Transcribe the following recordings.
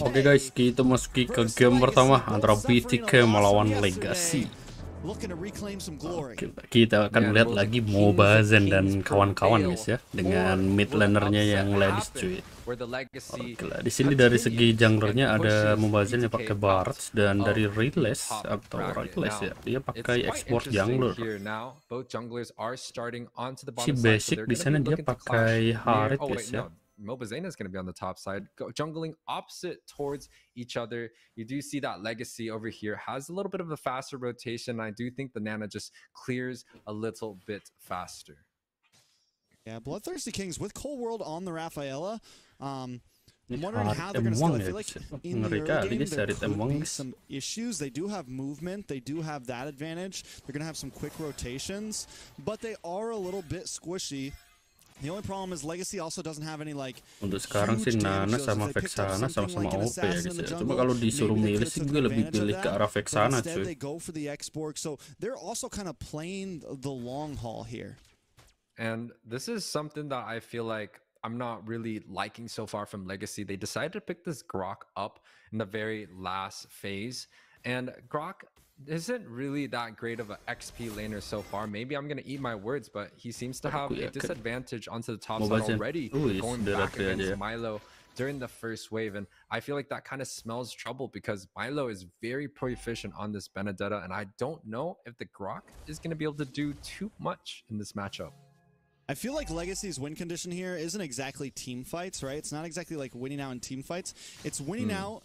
Oke guys, kita masuki ke game pertama antara BTK melawan Legaci. Oke, kita akan melihat lagi Mobazen dan kawan-kawan guys ya, dengan mid lanernya yang ladies cuy. Oke lah, di sini dari segi junglernya ada Mobazen yang pakai Bards, dan dari Riles atau Riles ya, dia pakai export jungler. Si basic di sana dia pakai Harit guys ya. Mobazen is going to be on the top side, jungling opposite towards each other. You do see that Legacy over here has a little bit of a faster rotation. I do think the Nana just clears a little bit faster. Yeah, Bloodthirsty Kings with Cold World on the Rafaela. I'm wondering how they're going to scale. I feel like in the early game there could be some issues. They do have movement. They do have that advantage. They're going to have some quick rotations, but they are a little bit squishy. The only problem is Legacy also doesn't have any like. Untuk sekarang sih Nana sama Vexana sama-sama OP ya guys ya. Cuma kalau disuruh milih sih gue lebih pilih ke arah Vexana cuy. They go for the export, so they're also kind of playing the long haul here. And this is something that I feel like I'm not really liking so far from Legacy. They decided to pick this Grok up in the very last phase, and Grok isn't really that great of an XP laner so far. Maybe I'm gonna eat my words, but he seems to have a disadvantage onto the top side already, going back against Milo during the first wave. And I feel like that kind of smells trouble because Milo is very proficient on this Benedetta, and I don't know if the Grok is gonna be able to do too much in this matchup. I feel like Legacy's win condition here isn't exactly team fights, right? It's not exactly like winning out in team fights. It's winning out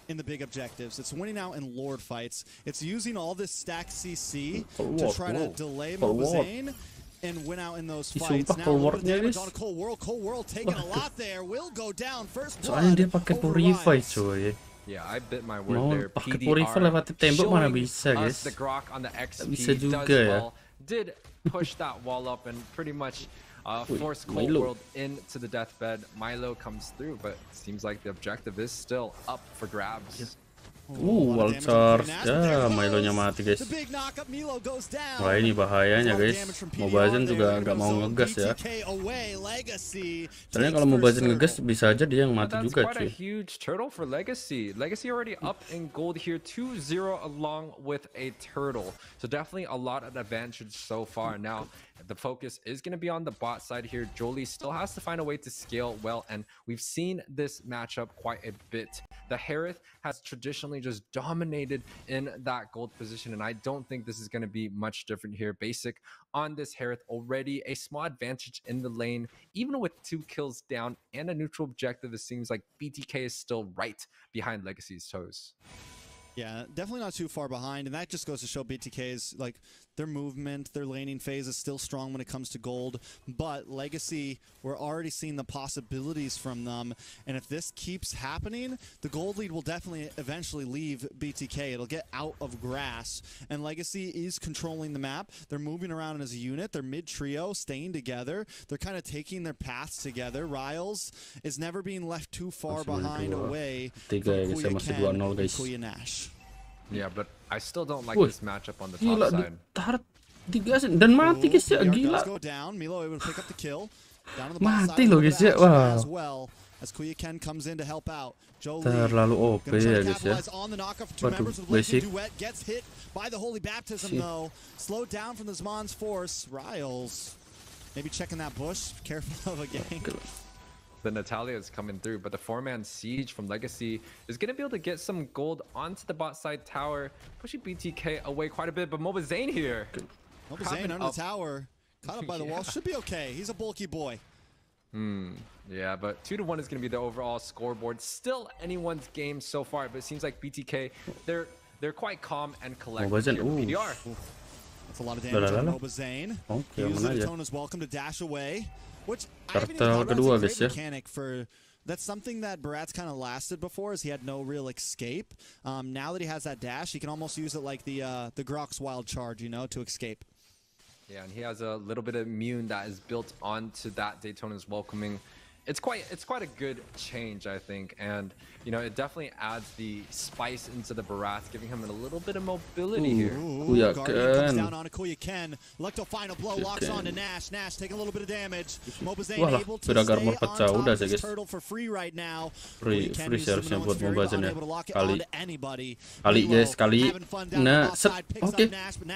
in the big objectives. It's winning out in Lord fights. It's using all this stack CC to try to delay Mobazen and win out in those fights. Now a little bit of damage on Cold World. Cold World taking a lot there. Will go down. First blood. Soalnya dia pakai Purify cuy. Yeah, I bit my word there. Pakai Purify lewat tembok mana bisa guys? The Grok on the XP bisa juga ya. Did push that wall up and pretty much force Cold World into the deathbed. Milo comes through, but it seems like the objective is still up for grabs. Wall charge. Ya, Milo-nya mati guys. Wah, ini bahayanya guys. Mobazen juga nggak mau ngegas ya. Ternyata kalau Mobazen ngegas bisa aja dia yang mati juga cuy. Quite a huge turtle for Legacy. Legacy already up in gold here, 2-0 along with a turtle. So definitely a lot of advantage so far. Now the focus is going to be on the bot side here. Jolie still has to find a way to scale well, and we've seen this matchup quite a bit. The Harith has traditionally just dominated in that gold position, and I don't think this is going to be much different here. Basic on this Harith, already a small advantage in the lane, even with 2 kills down and a neutral objective. It seems like BTK is still right behind Legacy's toes. Yeah, definitely not too far behind, and that just goes to show BTK's, like, their movement, their laning phase is still strong when it comes to gold, but Legacy, we're already seeing the possibilities from them, and if this keeps happening, the gold lead will definitely eventually leave BTK. It'll get out of grass, and Legacy is controlling the map. They're moving around as a unit. They're mid-trio, staying together. They're kind of taking their paths together. Riles is never being left too far behind away from Kuya Ken and Kuya Nash. Yeah, but I still don't like this matchup on the top side. Dan mati guys ya, gila. Mati loh guys ya, wow. Terlalu OP ya guys ya. Waduh, basic. Maybe checking that bush, careful of a gank. The Natalia is coming through, but the 4-man siege from Legacy is going to be able to get some gold onto the bot side tower, pushing BTK away quite a bit. But Mobazen here. Mobazen under the tower, caught up by the wall, should be okay. He's a bulky boy. Yeah, but 2-1 is going to be the overall scoreboard. Still anyone's game so far, but it seems like BTK, they're quite calm and collected. PDR. That's a lot of damage on Mobazen. He uses the Daytona's welcome to dash away. Which I haven't even thought about as a great mechanic for. That's something that Barat's kind of lasted before, is he had no real escape. Now that he has that dash, he can almost use it like the Grok's wild charge, you know, to escape. Yeah, and he has a little bit of immune that is built onto that Daytona's welcoming. it's quite a good change, I think, and you know, it definitely adds the spice into the Barats, giving him a little bit of mobility here. Guardian comes down on Akuya Ken. Electo final blow locks on to Nash. Nash taking a little bit of damage. Mobazane able to stay on top of this turtle for free right now. Free seharusnya buat Mobazen ya. Kali guys, kali. Nah, oke.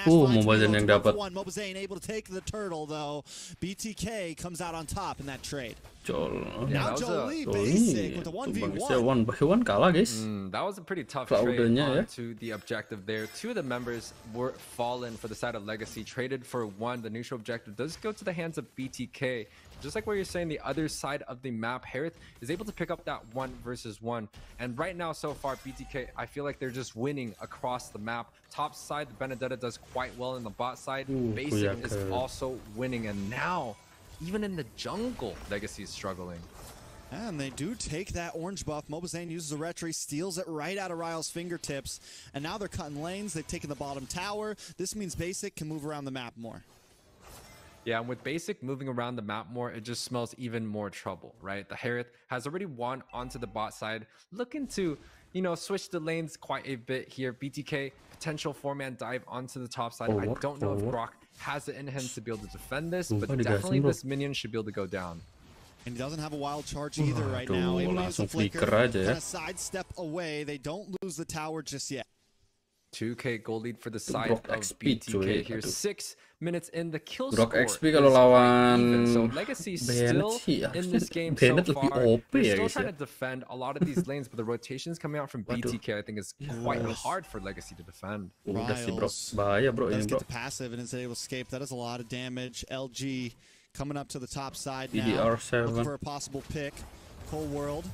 Mobazen yang dapat. Mobazane able to take the turtle though. BTK comes out on top in that trade. Now Jolie basic with a 1v1. 1v1 kalah guys. That was a pretty tough trade onto the objective there. Two of the members were fallen for the side of Legacy, traded for one. The neutral objective does go to the hands of BTK. Just like what you're saying, the other side of the map, Harith is able to pick up that 1 versus 1. And right now, so far, BTK, I feel like they're just winning across the map. Top side, the Benedetta does quite well in the bot side. Basic is also winning. And now, even in the jungle, Legacy is struggling. And they do take that orange buff. Mobazane uses a retry, steals it right out of Ryle's fingertips. And now they're cutting lanes. They've taken the bottom tower. This means Basic can move around the map more. Yeah, and with Basic moving around the map more, it just smells even more trouble, right? The Harith has already won onto the bot side, looking to, you know, switch the lanes quite a bit here. BTK, potential 4-man dive onto the top side. I don't know if Grok has it in him to be able to defend this, but definitely this minion should be able to go down. And he doesn't have a wild charge either right now. Able to use the flicker, kind of sidestep away. They don't lose the tower just yet. 2K gold lead for the side of BTK here. 6 minutes in, the kill Grok score XP kalau lawan so Legacy still in this game so far. They're still trying to defend a lot of these lanes, but the rotations coming out from BTK I think is quite hard for Legacy to defend. Riles does get the passive and is able to escape. That is a lot of damage. LG coming up to the top side now, looking for a possible pick. Cold World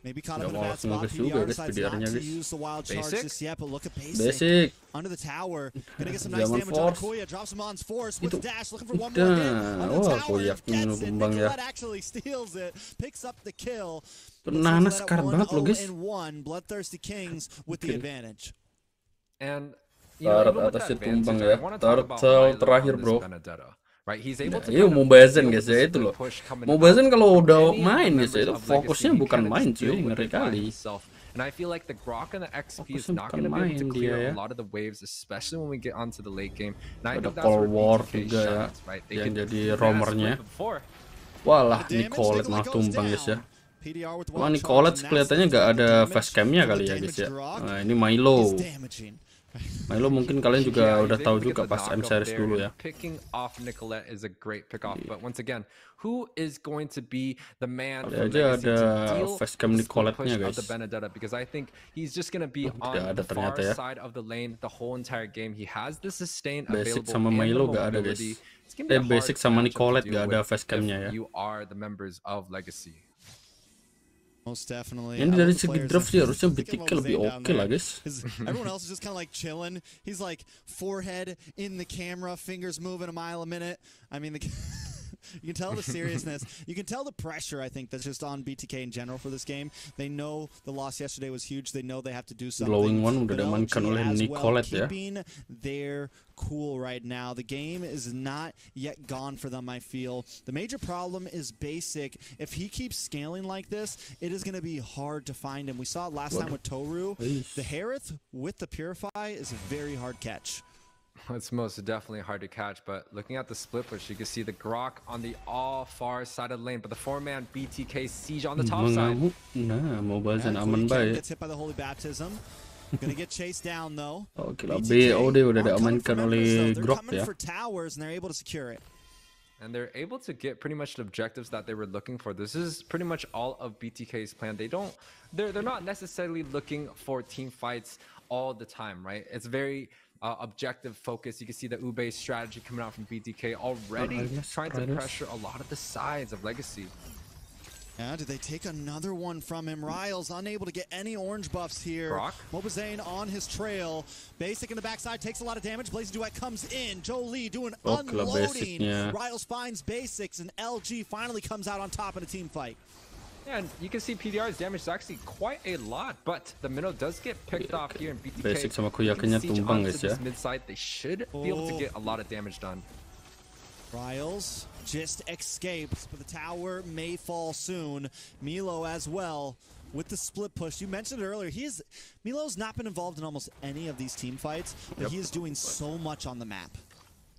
maybe caught up in a bad spot. PDR decides not to use the wild charge just yet, but look at Basic under the tower. Gonna get some nice damage on Akuya. Drops him on Force with dash, looking for one more hit on the tower. Gets it. Nicolette actually steals it, picks up the kill. Naskar banget lo guys. 1-1, Bloodthirsty Kings with the advantage. And you know, even with that advantage, I want to talk about terakhir bro. Right, he's able to Mobazen guys ya itu loh. Mobazen kalau udah main guys ya itu fokusnya bukan main cuy, ngeri kali. And I feel like the Grok and the XP is not going to be able to clear a lot of the waves, especially when we get onto the late game. And I think that's where BTK shines, right? They can jadi roamernya. Walah, Nicolette malah tumbang guys ya. Wah, Nicolette kelihatannya nggak ada facecamnya kali ya guys ya. Nah, ini Milo. Milo mungkin kalian juga udah tahu juga pas M series dulu ya. Picking off Nicolette is a great pick off, but once again, who is going to be the man for Legacy to deal with the push of the Benedetta? Because I think he's just gonna be on the far side of the lane the whole entire game. He has the sustain available. Basic sama Milo gak ada guys. Basic sama Nicolette gak ada facecamnya ya. You are the members of Legacy. Most definitely. Ini dari segi draft sih harusnya BTK lebih oke lah guys. Everyone else is just kind of like chilling. He's like forehead in the camera, fingers moving a mile a minute. I mean, you can tell the seriousness. You can tell the pressure, I think, that's just on BTK in general for this game. They know the loss yesterday was huge. They know they have to do something. Glowing one udah diamankan oleh Nicolette ya. Keeping their cool right now. The game is not yet gone for them, I feel. The major problem is Basic. If he keeps scaling like this, it is going to be hard to find him. We saw it last time with Toru. The Harith with the Purify is a very hard catch. It's most definitely hard to catch, but looking at the split push, you can see the Grok on the all far side of the lane, but the 4-man BTK siege on the top side. Nah, Mobazen aman baik. Gets hit by the Holy Baptism. Gonna get chased down though. Oke lah, BOD udah diamankan oleh Grok ya. For towers and they're able to secure it. And they're able to get pretty much the objectives that they were looking for. This is pretty much all of BTK's plan. They're not necessarily looking for team fights all the time, right? It's very objective focus. You can see the Ube strategy coming out from BTK already, trying to pressure a lot of the sides of Legacy. Yeah, did they take another one from him? Riles unable to get any orange buffs here. Grok. Mobazane on his trail. Basic in the backside takes a lot of damage. Blaze Duet comes in. Jolie doing unloading. Riles finds Basics and LG finally comes out on top in a team fight. Yeah, and you can see PDR's damage is actually quite a lot, but the minnow does get picked off here in BTK. Basic sama Kuyakanya tumbang guys ya. Mid side, they should be able to get a lot of damage done. Riles just escaped, but the tower may fall soon. Milo as well with the split push. You mentioned it earlier. Milo's not been involved in almost any of these team fights, but he is doing so much on the map.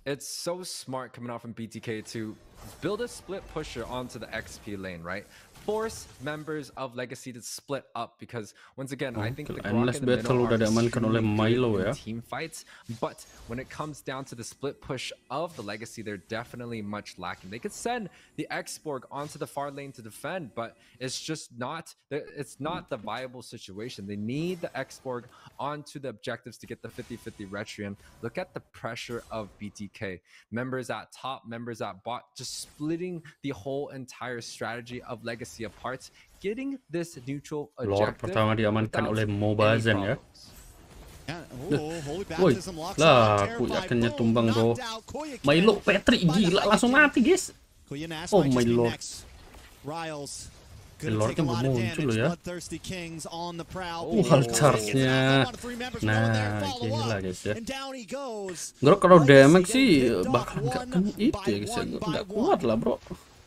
It's so smart coming out from BTK to build a split pusher onto the XP lane, right? Force members of Legacy to split up, because once again, I think the endless Grok and the battle udah diamankan oleh Milo ya. team fights, but when it comes down to the split push of the Legacy, they're definitely much lacking. They could send the Xborg onto the far lane to defend, but it's just not the viable situation. They need the Xborg onto the objectives to get the 50-50 Retrian. Look at the pressure of BTK. Members at top, members at bot, just splitting the whole entire strategy of Legacy apart, getting this neutral Lord objective pertama diamankan oleh Mobazen ya. Woi, lah aku yakinnya tumbang bro. Milo Patrick gila langsung mati guys. Oh my lord. Lordnya belum muncul loh ya. Hal charge-nya. Nah gila guys ya. Bro kalau damage sih bakal nggak itu ya guys ya. Nggak kuat lah bro.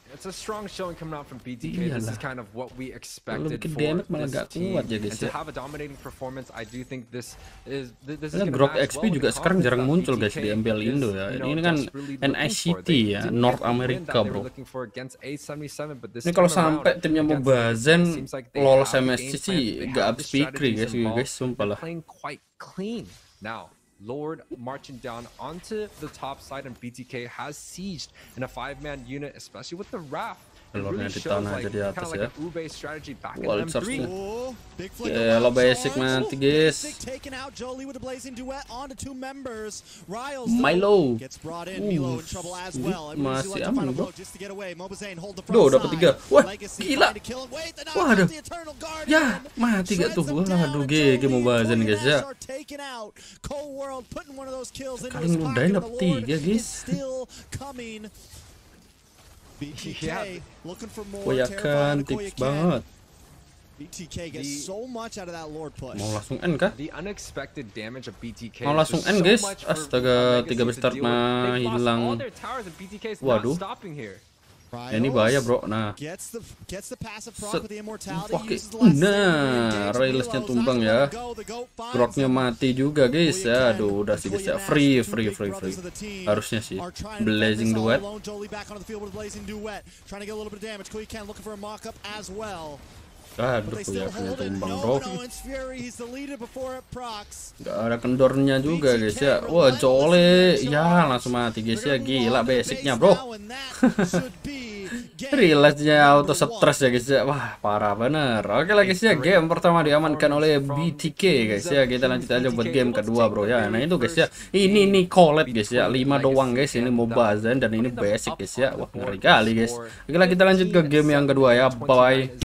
It's a strong showing coming out from BTK. This is kind of what we expected for this team. And to have a dominating performance, I do think this is Grok XP juga sekarang jarang muncul guys di MPL Indo ya. Ini kan NICT ya, North America bro. Ini kalau sampai timnya Mobazen lolos MSC sih gak habis pikir guys, sumpah lah. Now, Lord marching down onto the top side, and BTK has sieged in a 5-man unit, especially with the Wrath. It really shows like kind of like an Ube strategy back in M3. Lo basic mati guys. Milo. Masih aman bro. Duh dapat 3. Wah gila. Waduh. Ya mati gak tuh. Waduh GG Mobazen guys ya. Sekali ngeludahin dapat 3 guys. BTK looking for more. Yakan tips banget. BTK gets so much out of that Lord push. Mau langsung end kah? The unexpected damage of BTK. Mau langsung end guys. Astaga 3 start mah hilang. Waduh. Ini bahaya bro. Nah. Nah, Railsnya tumbang ya. Groknya mati juga guys. Aduh, udah sih guys ya. Free. Harusnya sih. Blazing Duet. Aduh, yakinnya tumbang bro. Gak ada kendornya juga guys ya. Wah, Jole. Ya, langsung mati guys ya. Gila basicnya bro. Realize-nya auto stress ya guys ya. Wah, parah bener. Oke lah guys ya, game pertama diamankan oleh BTK guys ya. Kita lanjut aja buat game kedua bro ya. Nah itu guys ya. Ini collab guys ya. 5 doang guys. Ini Mobazen dan ini basic guys ya. Wah, ngeri kali guys. Oke lah kita lanjut ke game yang kedua ya. Bye.